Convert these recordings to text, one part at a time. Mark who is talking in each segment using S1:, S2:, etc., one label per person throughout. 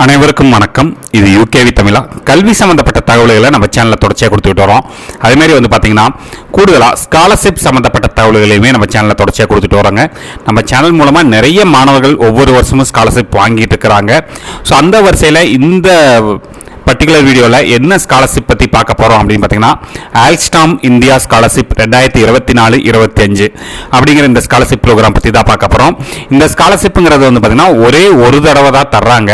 S1: அனைவருக்கும் வணக்கம். இது யூகேவி தமிழா. கல்வி சம்மந்தப்பட்ட தகவல்களை நம்ம சேனலில் தொடர்ச்சியாக கொடுத்துக்கிட்டு வரோம். அதேமாரி பார்த்தீங்கன்னா கூடுதலாக ஸ்காலர்ஷிப் சம்மந்தப்பட்ட தகவல்களையுமே நம்ம சேனலில் தொடர்ச்சியாக கொடுத்துட்டு வரோங்க. நம்ம சேனல் மூலமாக நிறைய மாணவர்கள் ஒவ்வொரு வருஷமும் ஸ்காலர்ஷிப் வாங்கிட்டு இருக்கிறாங்க. ஸோ அந்த வரிசையில் இந்த பர்டிகுலர் வீடியோவில் என்ன ஸ்காலர்ஷிப் பற்றி பார்க்க போகிறோம் அப்படின்னு பார்த்தீங்கன்னா, ஆல்ஸ்டாம் இந்தியா ஸ்காலர்ஷிப் 2024-25 அப்படிங்கிற இந்த ஸ்காலர்ஷிப் ப்ரோக்ராம் பற்றி தான் பார்க்க போகிறோம். இந்த ஸ்காலர்ஷிப்புங்கிறது பார்த்தீங்கன்னா ஒரே ஒரு தடவை தான் தர்றாங்க.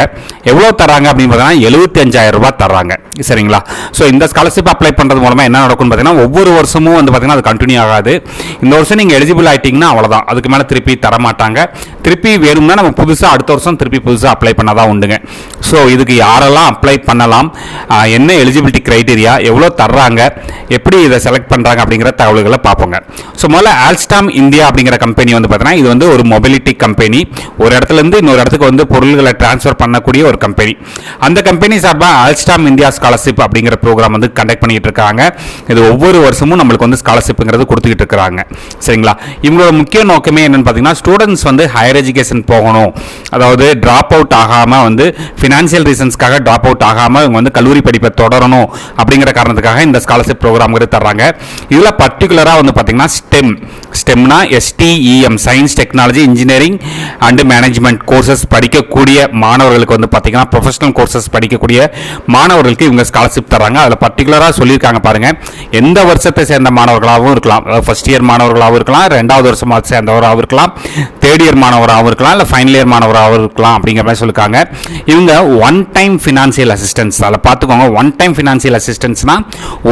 S1: எவ்வளோ தர்றாங்க அப்படின்னு பார்த்தீங்கன்னா 75,000 ரூபாய் தர்றாங்க. சரிங்களா? ஸோ இந்த ஸ்காலர்ஷிப் அப்ளை பண்ணுறது மூலமாக என்ன நடக்கும்னு பார்த்தீங்கன்னா, ஒவ்வொரு வருஷமும் பார்த்தீங்கன்னா அது கண்டினியூ ஆகாது. இந்த வருஷம் நீங்கள் எலிஜிபிள் ஆகிட்டிங்கன்னா அவ்வளோதான், அதுக்கு மேலே திருப்பி தரமாட்டாங்க. திருப்பி வேணும்னா நம்ம புதுசாக அடுத்த வருஷம் திருப்பி புதுசாக அப்ளை பண்ணாதான் உண்டுங்க. ஸோ இதுக்கு யாரெல்லாம் அப்ளை பண்ணலாம், என்ன எலிஜிபிலிட்டி கிரைட்டீரியா, எவ்வளோ தர்றாங்க, எப்படி இதை செலக்ட் பண்ணுறாங்க அப்படிங்கிற தகவல்களை பார்ப்போங்க. ஸோ முதல்ல ஆல்ஸ்டாம் இந்தியா அப்படிங்கிற கம்பெனி பார்த்தீங்கன்னா இது ஒரு மொபிலிட்டி கம்பெனி. ஒரு இடத்துலேருந்து இன்னொரு இடத்துக்கு பொருள்களை டிரான்ஸ்ஃபர் பண்ணக்கூடிய ஒரு கம்பெனி. அந்த கம்பெனி சார்பாக ஆல்ஸ்டாம் இந்தியா ஸ்காலர்ஷிப் அப்படிங்கிற ப்ரோக்ராம் கண்டக்ட் பண்ணிட்டு இருக்காங்க. இது ஒவ்வொரு வருஷமும் நம்மளுக்கு ஸ்காலர்ஷிப்ங்கிறது கொடுத்துக்கிட்டு இருக்கிறாங்க. சரிங்களா? இவங்களோட முக்கிய நோக்கமே என்னன்னு பார்த்தீங்கன்னா, ஸ்டூடெண்ட்ஸ் ஹையர் எஜுகேஷன் போகணும், அதாவது ட்ராப் அவுட் ஆகாமல் ஃபினான்ஷியல் ரீசன்ஸ்க்காக ட்ராப் அவுட் ஆகாமல் கல்லூரி படிப்பை தொடரணும் அப்படிங்கிற காரணத்துக்காக இந்த ஸ்காலர்ஷிப் ப்ரோக்ராம் தர்றாங்க. இதில் பர்டிகுலராக பார்த்தீங்கன்னா ஸ்டெம்னா STEM science technology engineering and management courses படிக்கக்கூடிய மாணவர்களுக்கு பார்த்தீங்கன்னா ப்ரொஃபஷனல் கோர்சஸ் படிக்கக்கூடிய மாணவர்களுக்கு இவங்க ஸ்காலர்ஷிப் தர்றாங்க. அதில் பர்டிகுலராக சொல்லியிருக்காங்க பாருங்க, எந்த வருஷத்தை சேர்ந்த மாணவர்களாகவும் இருக்கலாம், அதாவது ஃபர்ஸ்ட் இயர் மாணவர்களாகவும் இருக்கலாம், ரெண்டாவது வருஷமாக சேர்ந்தவராகவும் இருக்கலாம், தேர்ட் இயர் மாணவராகவும் இருக்கலாம், இல்லை ஃபைனல் இயர் மாணவராகவும் இருக்கலாம் அப்படிங்கிற மாதிரி சொல்லியிருக்காங்க. இவங்க ஒன் டைம் ஃபினான்சியல் அசிஸ்டன்ஸ், அதில் பார்த்துக்கோங்க, ஒன் டைம் ஃபினான்சியல் அசிஸ்டன்ஸ்னா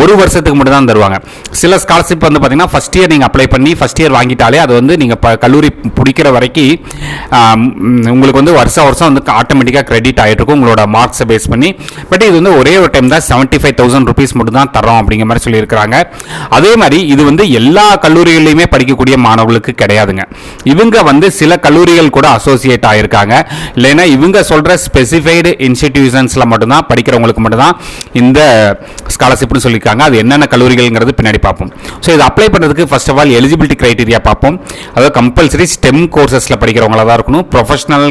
S1: ஒரு வருஷத்துக்கு மட்டும் தான் தருவாங்க. சில ஸ்காலர்ஷிப் பார்த்தீங்கன்னா ஃபர்ஸ்ட் இயர் நீங்கள் அப்ளை பண்ணி ஃபர்ஸ்ட் இயர் வாங்கிட்டாலே அது நீங்கள் கல்லூரி பிடிக்கிற வரைக்கும் உங்களுக்கு வருஷம் ஆட்டோமேட்டிக்காக கிரெடிட் ஆகிட்டு இருக்கும் உங்களோட மார்க்ஸை பேஸ் பண்ணி. பட் இது ஒரே ஒரு டைம் தான் 75,000 rupees மட்டும் தான் தரோம் அப்படிங்கிற மாதிரி சொல்லியிருக்கிறாங்க. அதே மாதிரி இது எல்லா கல்லூரிகளிலுமே படிக்கக்கூடிய மாணவர்களுக்கு கிடையாதுங்க. இவங்க சில கல்லூரிகள் கூட அசோசியேட் ஆகியிருக்காங்க. இல்லைன்னா இவங்க சொல்கிற ஸ்பெசிஃபைடு இன்ஸ்டிடியூஷன்ஸில் மட்டும்தான் படிக்கிறவங்களுக்கு மட்டும்தான் இந்த ஸ்காலர்ஷிப்னு சொல்லியிருக்காங்க. அது என்னென்ன கல்லூரிகள்ங்கிறது பின்னாடி பார்ப்போம். ஸோ இது அப்ளை பண்ணுறதுக்கு first of all eligibility criteria பார்ப்போம். அதாவது கம்பல்சரி ஸ்டெம் கோர்சஸில் படிக்கிறவங்களா தான் இருக்கணும். ப்ரொஃபஷனல்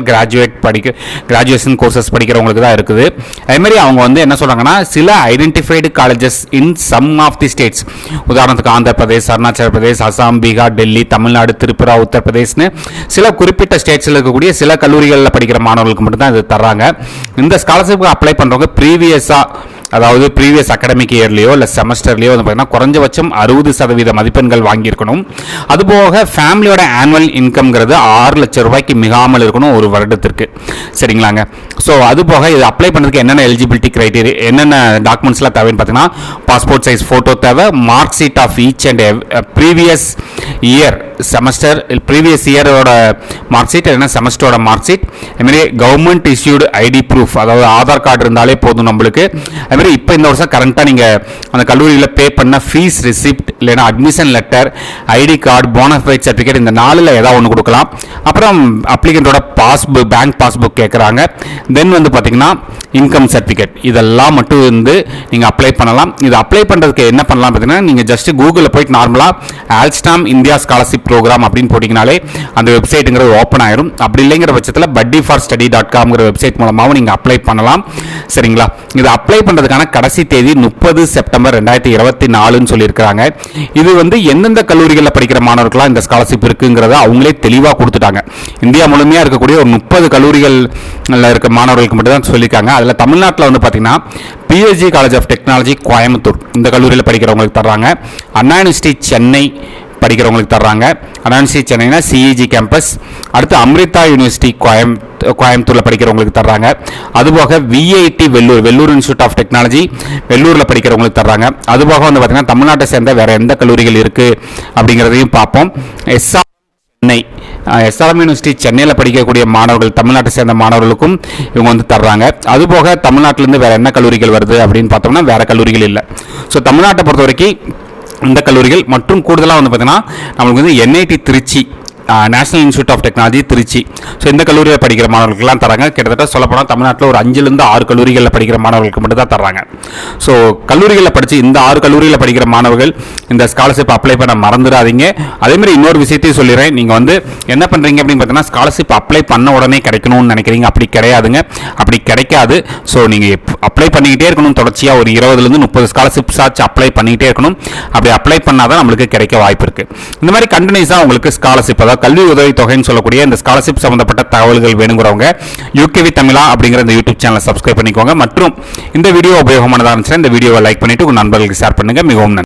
S1: கிராஜுவேஷன் கோர்சஸ் படிக்கிறவங்களுக்கு தான் இருக்குது. அதேமாதிரி அவங்க என்ன சொல்கிறாங்கன்னா, சில identified colleges in some of the states, உதாரணத்துக்கு ஆந்திர பிரதேஷ், அருணாச்சல பிரதேஷ், அசாம், பீகார், டெல்லி, தமிழ்நாடு, திரிபுரா, உத்தரப்பிரதேஷ்னு சில குறிப்பிட்ட ஸ்டேட்ஸில் இருக்கக்கூடிய சில கல்லூரிகளில் படிக்கிற மாணவர்களுக்கு மட்டும்தான் இது தர்றாங்க. இந்த ஸ்காலர்ஷிப்புக்கு அப்ளை பண்ணுறவங்க அதாவது ப்ரீவியஸ் அகாடமிக் இயர்லையோ இல்லை செமஸ்டர்லையோ பார்த்தீங்கன்னா குறைஞ்சபட்சம் 60% மதிப்பெண்கள் வாங்கியிருக்கணும். அதுபோக ஃபேமிலியோட ஆனுவல் இன்கம்ங்கிறது 6 லட்சம் ரூபாய்க்கு மிகாமல் இருக்கணும் ஒரு வருடத்திற்கு. சரிங்களாங்க? ஸோ அதுபோக இது அப்ளை பண்ணுறதுக்கு என்னென்ன எலிஜிபிலிட்டி கிரைட்டீரியா, என்னென்ன டாக்குமெண்ட்ஸ்லாம் தேவைன்னு பார்த்தீங்கன்னா, பாஸ்போர்ட் சைஸ் ஃபோட்டோ தேவை, mark sheet of each and previous year semester, previous இயரோட மார்க் ஷீட், இல்லைன்னா செமஸ்டரோட மார்க் ஷீட், அதுமாதிரி கவர்மெண்ட் இஷ்யூடு ஐடி ப்ரூஃப், அதாவது ஆதார் கார்டு இருந்தாலே போதும் நம்மளுக்கு. அதுமாதிரி இப்போ இந்த வருஷம் கரண்ட்டாக நீங்கள் அந்த கல்லூரியில் பே பண்ண ஃபீஸ் ரிசிப்ட், இல்லைன்னா admission letter, ID card, bonafide certificate, இந்த 4ல் ஏதாவது ஒன்று கொடுக்கலாம். அப்புறம் அப்ளிகண்ட்டோட பாஸ்புக், பேங்க் பாஸ்புக் கேட்குறாங்க. தென் பார்த்தீங்கன்னா இன்கம் சர்டிஃபிகேட், இதெல்லாம் மட்டும் நீங்கள் அப்ளை பண்ணலாம். இது அப்ளை பண்ணுறதுக்கு என்ன பண்ணலாம் பார்த்தீங்கன்னா, நீங்கள் ஜஸ்ட் கூகுளில் போயிட்டு நார்மலாக ஆல்ஸ்டாம் இந்தியா ஸ்காலர்ஷிப் ப்ரோக்ராம் அப்படின்னு போட்டிங்கனாலே அந்த வெப்சைட்டுங்கிறது ஓப்பன் ஆயிரும். அப்படி இல்லைங்கிற பட்சத்தில் buddyforstudy.comங்கிற வெப்சைட் மூலமாகவும் நீங்கள் அப்ளை பண்ணலாம். சரிங்களா? இது அப்ளை பண்ணுறதுக்கான கடைசி தேதி 30 செப்டம்பர் 2024 சொல்லியிருக்கிறாங்க. இது எந்தெந்த கல்லூரிகளில் படிக்கிற மாணவர்களாக இந்த ஸ்காலர்ஷிப் இருக்குங்கிறத அவங்களே தெளிவாக கொடுத்துட்டாங்க. இந்தியா முழுமையாக இருக்கக்கூடிய ஒரு 30 கல்லூரிகளில் இருக்க மாணவர்களுக்கு மட்டும் தான் சொல்லியிருக்காங்க. அதில் தமிழ்நாட்டில் பார்த்தீங்கன்னா PSG college of technology Coimbatore, இந்த கல்லூரியில் படிக்கிறவங்களுக்கு தர்றாங்க. அண்ணா யூனிவர்சிட்டி சென்னை படிக்கிறவங்களுக்கு தர்றாங்க. அண்ணா யூனிவர்சிட்டி சென்னைனா CEG கேம்பஸ். அடுத்து அமிர்தா யூனிவர்சிட்டி கோயம்புத்தூரில் படிக்கிறவங்களுக்கு தர்றாங்க. அதுபோக VIT Vellore institute of technology வெள்ளூரில் படிக்கிறவங்களுக்கு தர்றாங்க. அதுபோக பார்த்தீங்கன்னா தமிழ்நாட்டை சேர்ந்த வேறு எந்த கல்லூரிகள் இருக்குது அப்படிங்கிறதையும் பார்ப்போம். SRM யூனிவர்சிட்டி சென்னையில் படிக்கக்கூடிய மாணவர்கள், தமிழ்நாட்டை சேர்ந்த மாணவர்களுக்கும் இவங்க தர்றாங்க. அதுபோக தமிழ்நாட்டிலேருந்து வேறு என்ன கல்லூரிகள் வருது அப்படின்னு பார்த்தோம்னா வேறு கல்லூரிகள் இல்லை. ஸோ தமிழ்நாட்டை பொறுத்த வரைக்கும் இந்த கல்லூரிகள் மற்றும் கூடுதலாக பார்த்தீங்கன்னா நம்மளுக்கு NIT Trichy, National Institute of Technology Trichy. So இந்த கல்லூரியில் படிக்கிற மாணவர்களுக்கெல்லாம் தராங்க. கிட்டத்தட்ட சொல்லப்போனால் தமிழ்நாட்டில் ஒரு 5லேருந்து 6 கல்லூரிகளில் படிக்கிற மாணவர்களுக்கு மட்டும் தான் தர்றாங்க. ஸோ கல்லூரிகளில் படித்து இந்த 6 கல்லூரியில் படிக்கிற மாணவர்கள் இந்த ஸ்காலர்ஷிப் அப்ளை பண்ண மறந்துடாதீங்க. அதேமாதிரி இன்னொரு விஷயத்தையும் சொல்லிடுறேன். நீங்கள் வந்து என்ன பண்ணுறீங்க அப்படின்னு பார்த்தீங்கன்னா, ஸ்காலர்ஷிப் அப்ளை பண்ண உடனே கிடைக்கணும்னு நினைக்கிறீங்க. அப்படி கிடையாதுங்க, அப்படி கிடைக்காது. ஸோ நீங்கள் அப்ளை பண்ணிக்கிட்டே இருக்கணும். தொடர்ச்சியாக ஒரு 20லேருந்து 30 ஸ்காலர்ஷிப்ஸ் ஆச்சு அப்ளை பண்ணிக்கிட்டே இருக்கணும். அப்படி அப்ளை பண்ணால் தான் நம்மளுக்கு கிடைக்க வாய்ப்பு இருக்குது. இந்த மாதிரி கண்டினியூஸாக உங்களுக்கு ஸ்காலர்ஷிப், அதாவது கல்வி உதவி தொகைன்னு சொல்லக்கூடிய இந்த ஸ்காலர்ஷிப் சம்பந்தப்பட்ட தகவல்கள் வேணுங்கிறவங்க யூகேவி தமிழா அப்படிங்கிற இந்த யூடியூப் சேனலை சப்ஸ்கிரைப் பண்ணிக்கோங்க. மற்றும் இந்த வீடியோ உபயோகமானதாக இருந்துச்சுன்னா இந்த வீடியோவை லைக் பண்ணிட்டு உங்கள் நண்பர்களுக்கு ஷேர் பண்ணுங்க. மிகவும் நன்றி.